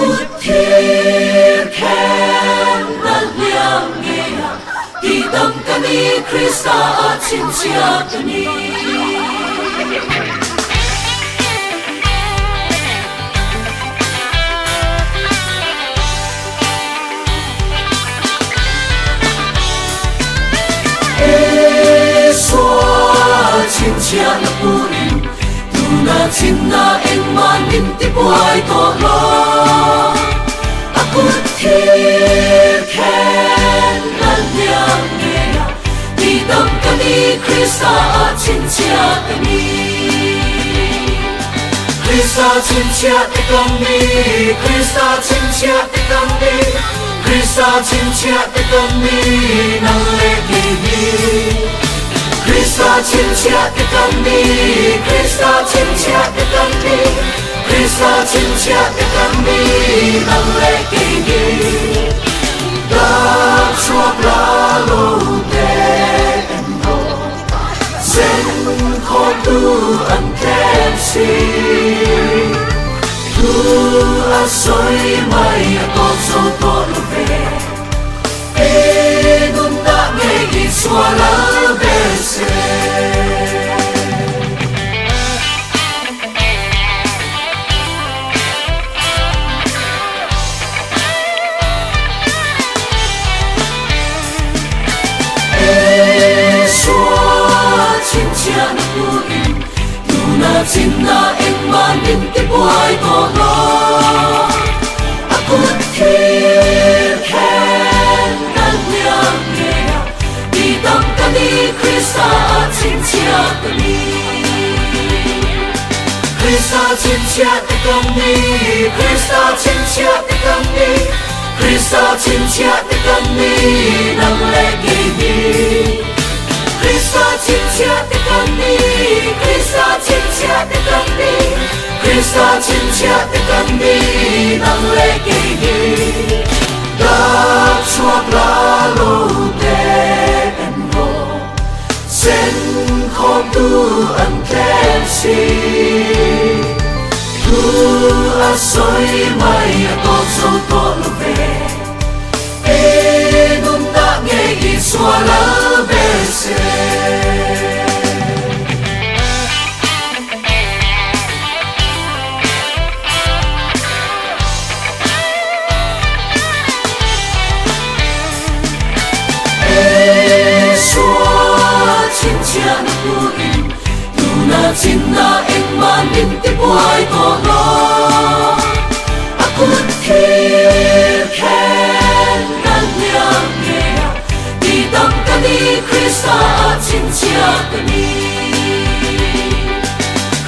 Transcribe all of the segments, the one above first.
akut thir khen na liang nge ti dam kani Krista achin chia kani chin chia na puin tu na chin na en man in ti puai to lo akut thir khen na liang nge ti dam kani Krista chin chia kani Krista chin chia te kani Krista chin chia te kani Krista chin chia te kani nang le ki Krista chin chia te kani Krista chin chia te kani Krista chin chia te kani nang le ki da chua la lo te en do sen kho tu an ken si tu a soi mai a to so to lo ve e nun ta nge i swa la chin na en man in ti puai to lo akut thir khen na liang nge ti dam kani Krista chin chia kani Krista chin chia te kani Krista chin chia te kani Krista chin chia te kani nang le ki Krista chin chia te kani Krista chin chia te kani Krista chin chia te kani nang le ki da chua la lo te en go sen khom tu an ken si tu a soi mai a to so to lo ve e nun ta nge i swa la be se chin na en man in ti puai to lo akut thir khen na liang nge ti dam kani Krista chin chia kani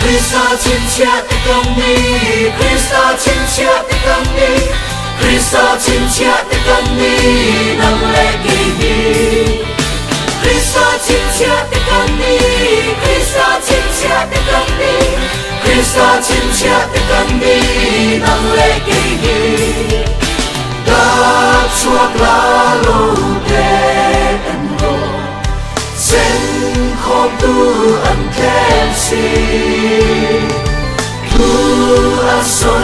Krista chin chia te kani Krista chin chia te kani Krista chin chia te kani nang le ki Krista chin chia te kani Krista chin chia te kani Krista chin chia te kani nang le ki da chua la lo te en go sen khom tu an ken si tu a so